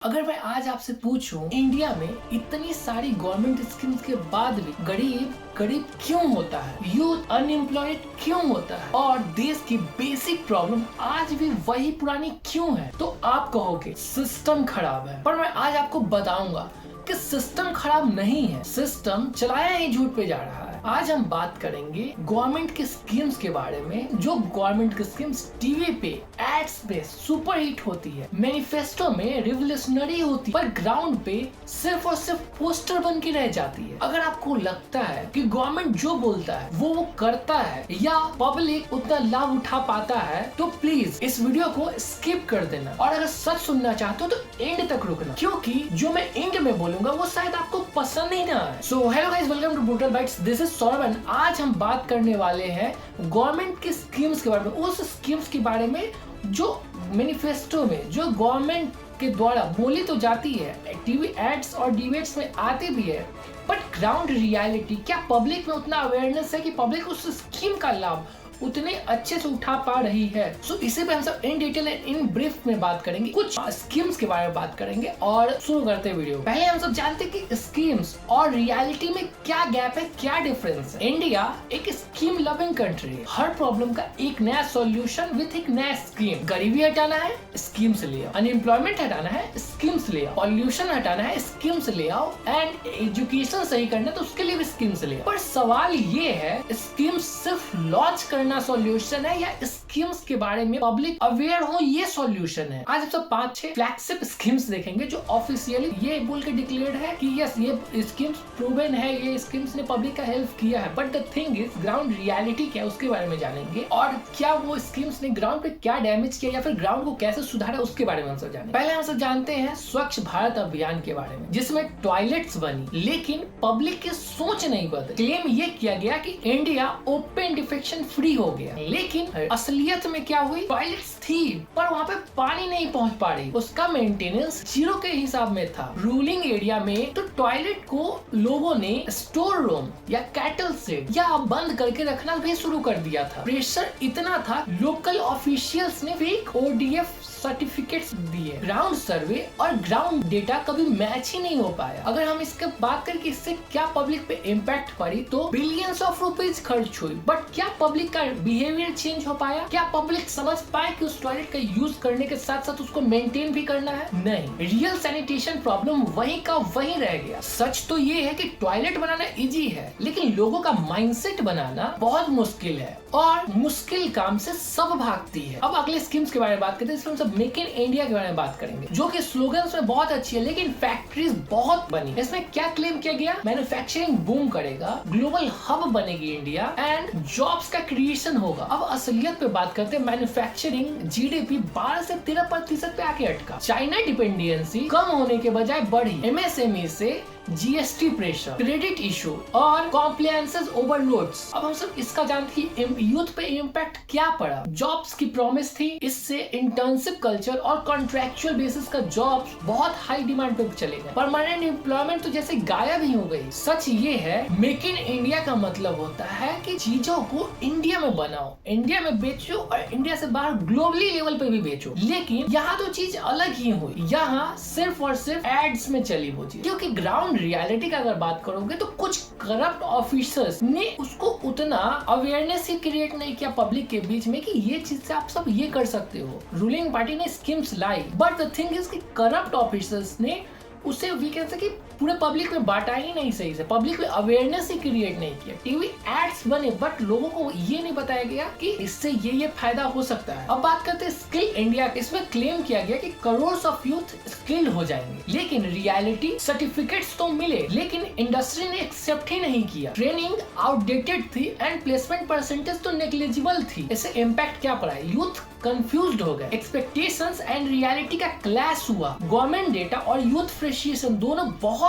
अगर मैं आज आपसे पूछूं इंडिया में इतनी सारी गवर्नमेंट स्कीम्स के बाद भी गरीब गरीब क्यों होता है, यूथ अनएम्प्लॉयड क्यों होता है और देश की बेसिक प्रॉब्लम आज भी वही पुरानी क्यों है, तो आप कहोगे सिस्टम खराब है। पर मैं आज आपको बताऊंगा कि सिस्टम खराब नहीं है, सिस्टम चलाया ही झूठ पे जा रहा है। आज हम बात करेंगे गवर्नमेंट की स्कीम्स के बारे में, जो गवर्नमेंट की स्कीम्स टीवी पे एड्स पे सुपर हिट होती है, मैनिफेस्टो में रिवोल्यूशनरी होती है, पर ग्राउंड पे सिर्फ और सिर्फ पोस्टर बन के रह जाती है। अगर आपको लगता है कि गवर्नमेंट जो बोलता है वो करता है या पब्लिक उतना लाभ उठा पाता है, तो प्लीज इस वीडियो को स्किप कर देना और अगर सच सुनना चाहते हो तो एंड तक रुकना, क्योंकि जो मैं एंड में बोलूंगा वो शायद आपको पसंद ही ना आए। So hello guys, welcome to Brutal Bytes, this is Saurabh and आज हम बात करने वाले हैं गवर्नमेंट की स्कीम्स के बारे में, उस स्कीम्स के बारे में जो मैनिफेस्टो में जो गवर्नमेंट के द्वारा बोली तो जाती है, टीवी एड्स और डिबेट्स में आती भी है, बट ग्राउंड रियलिटी क्या पब्लिक में उतना अवेयरनेस है कि पब्लिक उस स्कीम का लाभ उतने अच्छे से उठा पा रही है। सो इसी पे हम सब in detail and in brief में बात करेंगे, कुछ स्कीम्स के बारे में बात करेंगे और शुरू करते हैं वीडियो। पहले हम सब जानते हैं कि स्कीम्स और रियलिटी में क्या गैप है, क्या डिफरेंस है। इंडिया एक स्कीम लविंग कंट्री है, हर प्रॉब्लम का एक नया सॉल्यूशन विथ एक नया स्कीम। गरीबी हटाना है, स्कीम से ले आओ, अनएम्प्लॉयमेंट हटाना है, स्कीम से ले आओ, पॉल्यूशन हटाना है, स्कीम से ले आओ, एंड एजुकेशन सही करना है तो उसके लिए भी स्कीम से ले आओ। पर सवाल ये है, स्कीम सिर्फ लॉन्च करना सॉल्यूशन है या स्कीम्स के बारे में पब्लिक अवेयर हो ये सॉल्यूशन है। आज हम सब 5-6 फ्लैगशिप स्कीम्स देखेंगे जो ऑफिशियली ये बोल के डिक्लेयर्ड है कि यस ये स्कीम्स प्रूवन है, ये स्कीम्स ने पब्लिक का हेल्प किया है। But the thing is ground reality क्या है उसके बारे में जानेंगे और क्या वो स्कीम्स ने ग्राउंड पे क्या डैमेज किया या फिर ग्राउंड को कैसे सुधारा उसके बारे में हम सब जानेंगे। पहले हम सब जानते हैं स्वच्छ भारत अभियान के बारे में, जिसमें टॉयलेट्स बनी लेकिन पब्लिक की सोच नहीं बदली। क्लेम ये किया गया कि इंडिया ओपन डिफेक्शन फ्री हो गया, लेकिन असलियत में क्या हुई, टॉयलेट्स थी पर वहाँ पे पानी नहीं पहुँच पा रही, उसका मेंटेनेंस जीरो के हिसाब में था। रूलिंग एरिया में तो टॉयलेट को लोगों ने स्टोर रूम या कैटल शेड या बंद करके रखना भी शुरू कर दिया था। प्रेशर इतना था, लोकल ऑफिशियल्स ने फेक ओडीएफ सर्टिफिकेट्स दिए। ग्राउंड सर्वे और ग्राउंड डेटा कभी मैच ही नहीं हो पाया। अगर हम इसके बात करें कि इससे क्या पब्लिक पे इम्पैक्ट पड़ी, तो बिलियंस ऑफ रुपीज खर्च हुई, बट क्या पब्लिक का बिहेवियर चेंज हो पाया? क्या पब्लिक समझ पाए कि उस टॉयलेट का यूज करने के साथ साथ उसको मेंटेन भी करना है? नहीं, रियल सैनिटेशन प्रॉब्लम वहीं का वहीं रह गया। सच तो ये है कि टॉयलेट बनाना इजी है, लेकिन लोगों का माइंडसेट बनाना बहुत मुश्किल है और मुश्किल काम से सब भागती है। अब अगले स्कीम्स के बारे में बात करते हैं। इसमें हम सब मेक इन इंडिया के बारे में बात करेंगे, जो कि स्लोगन्स में बहुत अच्छी है लेकिन फैक्ट्रीज बहुत बनी। इसमें क्या क्लेम किया गया, मैन्युफैक्चरिंग बूम करेगा, ग्लोबल हब बनेगी इंडिया एंड जॉब्स का क्रिएशन होगा। अब असलियत पे बात करते हैं, मैन्युफैक्चरिंग जीडीपी 12 से 13% पे आके अटका। चाइना डिपेंडेंसी कम होने के बजाय बढ़ी। एमएसएमई से जीएसटी प्रेशर, क्रेडिट इशू और कॉम्प्लायंसेस ओवरलोड्स। अब हम सब इसका जानते हैं यूथ पे इम्पैक्ट क्या पड़ा। जॉब्स की प्रॉमिस थी, इससे इंटर्नशिप कल्चर और कॉन्ट्रैक्चुअल बेसिस का जॉब्स बहुत हाई डिमांड पे चले गए। परमानेंट एम्प्लॉयमेंट तो जैसे गायब ही हो गई। सच ये है, मेक इन इंडिया का मतलब होता है कि चीजों को इंडिया में बनाओ, इंडिया में बेचो और इंडिया से बाहर ग्लोबली लेवल पे भी बेचो। लेकिन यहाँ तो चीज अलग ही हुई, यहाँ सिर्फ और सिर्फ एड्स में चली वो चीज, क्योंकि ग्राउंड रियलिटी का अगर बात करोगे तो कुछ करप्ट ऑफिसर्स ने उसको उतना अवेयरनेस ही क्रिएट नहीं किया पब्लिक के बीच में कि ये चीज से आप सब ये कर सकते हो। रूलिंग पार्टी ने schemes lie, but the thing is कि करप्ट ऑफिसर्स ने उसे वी कह सकते पूरे पब्लिक में बांटा ही नहीं सही से, पब्लिक में अवेयरनेस ही क्रिएट नहीं किया। टीवी एड्स बने बट लोगों को ये नहीं बताया गया कि इससे ये फायदा हो सकता है। अब बात करते हैं स्किल इंडिया। इसमें क्लेम किया गया कि करोड़ ऑफ यूथ स्किल्ड हो जाएंगे, लेकिन रियलिटी सर्टिफिकेट्स तो मिले लेकिन इंडस्ट्री ने एक्सेप्ट ही नहीं किया। ट्रेनिंग आउटडेटेड थी एंड प्लेसमेंट परसेंटेज तो नेग्लिजिबल थी। इससे इम्पैक्ट क्या पड़ा, यूथ कंफ्यूज्ड हो गए, एक्सपेक्टेशंस एंड रियलिटी का क्लैश हुआ। गवर्नमेंट डेटा और यूथ फ्रस्ट्रेशन दोनों बहुत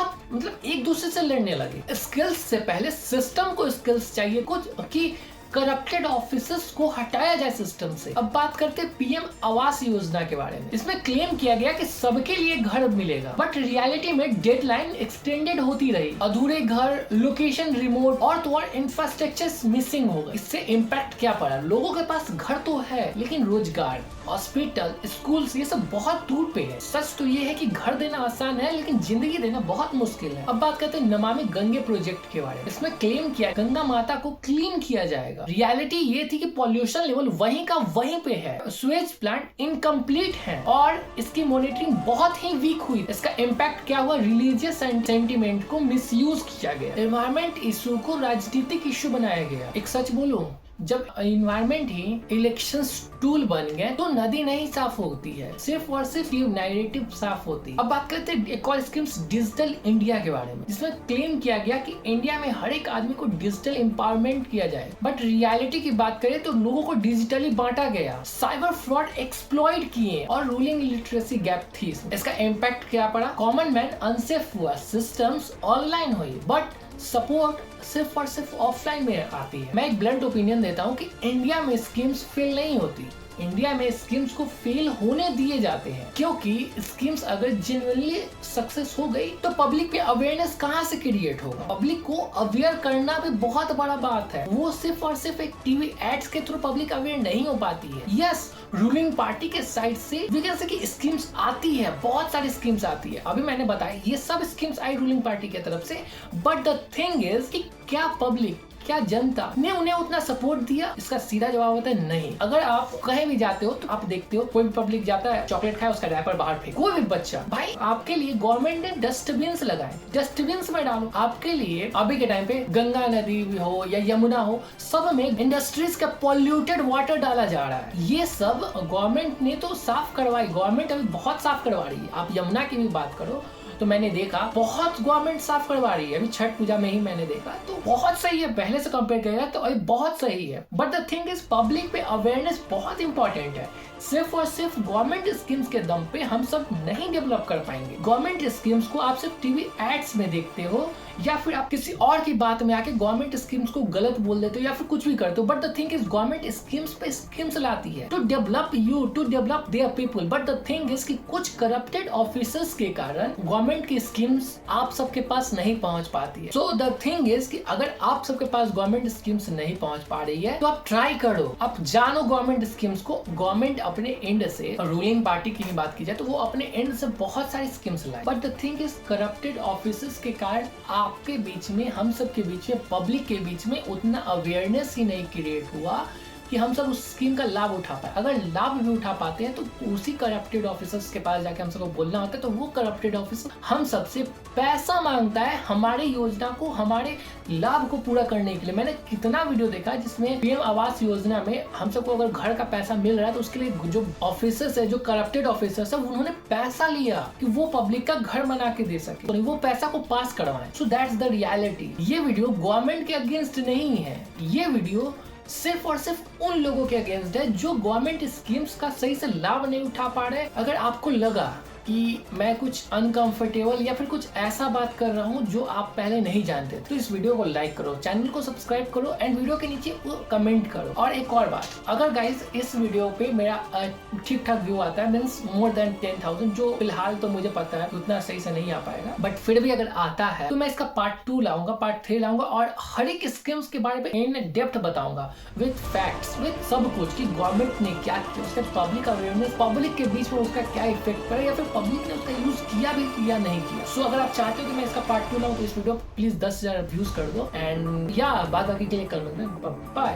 एक दूसरे से लड़ने लगे। स्किल्स से पहले सिस्टम को स्किल्स चाहिए कुछ कि करप्टेड ऑफिसर्स को हटाया जाए सिस्टम से। अब बात करते हैं पीएम आवास योजना के बारे में। इसमें क्लेम किया गया कि सबके लिए घर मिलेगा, बट रियलिटी में डेडलाइन एक्सटेंडेड होती रही। अधूरे घर, लोकेशन रिमोट और तो और इंफ्रास्ट्रक्चर मिसिंग हो गए। इससे इम्पैक्ट क्या पड़ा? लोगों के पास घर तो है लेकिन रोजगार, हॉस्पिटल, स्कूल ये सब बहुत दूर पे है। सच तो ये है कि घर देना आसान है लेकिन जिंदगी देना बहुत मुश्किल है। अब बात करते हैं नमामि गंगे प्रोजेक्ट के बारे में। इसमें क्लेम किया गंगा माता को क्लीन किया जाएगा। रियलिटी ये थी कि पॉल्यूशन लेवल वहीं का वहीं पे है। स्वेज प्लांट इनकम्प्लीट है और इसकी मॉनिटरिंग बहुत ही वीक हुई। इसका इम्पैक्ट क्या हुआ? रिलीजियस सेंटिमेंट को मिसयूज किया गया। एनवायरमेंट इशू को राजनीतिक इशू बनाया गया। एक सच बोलूं, जब एनवायरमेंट ही इलेक्शन टूल बन गए तो नदी नहीं साफ होती है, सिर्फ और सिर्फ ये नैरेटिव साफ होती है। अब बात करते हैं एक और स्कीम्स डिजिटल इंडिया के बारे में, जिसमें क्लेम किया गया कि इंडिया में हर एक आदमी को डिजिटल एम्पावरमेंट किया जाए, बट रियलिटी की बात करें तो लोगों को डिजिटली बांटा गया, साइबर फ्रॉड एक्सप्लॉइट किए और रूलिंग लिटरेसी गैप थी। इसका इम्पैक्ट क्या पड़ा? कॉमन मैन अनसेफ हुआ, सिस्टम्स ऑनलाइन हुई बट सपोर्ट सिर्फ और सिर्फ ऑफलाइन में आती है। मैं एक ब्लंट ओपिनियन देता हूँ कि इंडिया में स्कीम्स फेल नहीं होती, इंडिया में स्कीम्स को फेल होने दिए जाते हैं, क्योंकि स्कीम्स अगर जेन्युइनली सक्सेस हो गई तो पब्लिक पे अवेयरनेस कहाँ से क्रिएट होगा? पब्लिक को अवेयर करना भी बहुत बड़ा बात है। वो सिर्फ और सिर्फ एक टीवी एड्स के थ्रू पब्लिक अवेयर नहीं हो पाती है। यस, रूलिंग पार्टी के साइड से वी कैन से कि स्कीम्स आती है, बहुत सारी स्कीम्स आती है। अभी मैंने बताया ये सब स्कीम्स आई रूलिंग पार्टी की तरफ से, बट द थिंग इज कि क्या पब्लिक, क्या जनता ने उन्हें उतना सपोर्ट दिया? इसका सीधा जवाब होता है नहीं। अगर आप कहीं भी जाते हो तो आप देखते हो कोई भी पब्लिक जाता है, चॉकलेट खाए, उसका रैपर बाहर फेंक। कोई भी बच्चा, भाई आपके लिए गवर्नमेंट ने डस्टबिन लगाए, डस्टबिन में डालो। आपके लिए अभी के टाइम पे गंगा नदी हो या यमुना हो, सब में इंडस्ट्रीज का पॉल्यूटेड वाटर डाला जा रहा है। ये सब गवर्नमेंट ने तो साफ करवाई, गवर्नमेंट अभी बहुत साफ करवा रही है। आप यमुना की भी बात करो तो मैंने देखा बहुत गवर्नमेंट साफ करवा रही है। अभी छठ पूजा में ही मैंने देखा, तो बहुत सही है, पहले से कंपेयर करेगा तो अभी बहुत सही है। But the thing is public पे अवेयरनेस बहुत इंपॉर्टेंट है। सिर्फ और सिर्फ गवर्नमेंट स्कीम्स के दम पे हम सब नहीं डेवलप कर पाएंगे। गवर्नमेंट स्कीम्स को आप सिर्फ टीवी एड्स में देखते हो या फिर आप किसी और की बात में आके गवर्नमेंट स्कीम्स को गलत बोल देते हो या फिर कुछ भी करते हो। But the thing is government schemes पे स्कीम्स लाती है to develop you, to develop their people. But the thing is कि कुछ करप्टेड ऑफिसर्स के कारण गवर्नमेंट की स्कीम्स आप सबके पास नहीं पहुंच पाती है। सो द थिंग इज कि अगर आप सबके पास गवर्नमेंट स्कीम्स नहीं पहुंच पा रही है तो आप ट्राई करो, आप जानो गवर्नमेंट स्कीम्स को। गवर्नमेंट अपने एंड से, रूलिंग पार्टी की भी बात की जाए तो वो अपने एंड से बहुत सारी स्कीम्स लाए, but the thing is corrupted officers के कारण आपके बीच में, हम सब के बीच में, पब्लिक के बीच में उतना अवेयरनेस ही नहीं क्रिएट हुआ कि हम सब उस स्कीम का लाभ उठा पाए। अगर लाभ भी उठा पाते हैं तो उसी करप्टेड ऑफिसर्स के पास जाके हम सबको बोलना होता है, तो वो करप्टेड ऑफिसर हम सबसे पैसा मांगता है हमारे योजना को, हमारे लाभ को पूरा करने के लिए। मैंने कितना वीडियो देखा जिसमें पीएम आवास योजना में हम सबको अगर घर का पैसा मिल रहा है तो उसके लिए जो ऑफिसर्स है, जो करप्टेड ऑफिसर्स है, उन्होंने पैसा लिया कि वो पब्लिक का घर बना के दे सके, तो वो पैसा को पास करवाएं। So that's the reality. ये वीडियो गवर्नमेंट के अगेंस्ट नहीं है, ये वीडियो सिर्फ और सिर्फ उन लोगों के अगेंस्ट है जो गवर्नमेंट स्कीम्स का सही से लाभ नहीं उठा पा रहे। अगर आपको लगा कि मैं कुछ अनकंफर्टेबल या फिर कुछ ऐसा बात कर रहा हूँ जो आप पहले नहीं जानते, तो इस वीडियो को लाइक करो, चैनल को सब्सक्राइब करो एंड वीडियो के नीचे कमेंट करो। और एक और बात, अगर गाइस इस वीडियो पे मेरा ठीक ठाक व्यू आता है, मींस मोर देन 10,000, जो फिलहाल तो मुझे पता है उतना सही से नहीं आ पाएगा, बट फिर भी अगर आता है तो मैं इसका पार्ट 2 लाऊंगा, पार्ट 3 लाऊंगा और हर एक स्कीम्स के बारे में इन डेप्थ बताऊंगा विद फैक्ट्स, विद सब कुछ कि गवर्नमेंट ने क्या किया, उससे पब्लिक अवेयरनेस, पब्लिक के बीच में उसका क्या इफेक्ट पड़ा या फिर पब्लिक ने उसका यूज किया भी या नहीं किया। सो अगर आप चाहते हो कि मैं इसका पार्ट 2 लाऊं तो इस वीडियो प्लीज 10,000 व्यूज कर दो एंड या बाद बाकी के लिए कल मिलते हैं। बाय।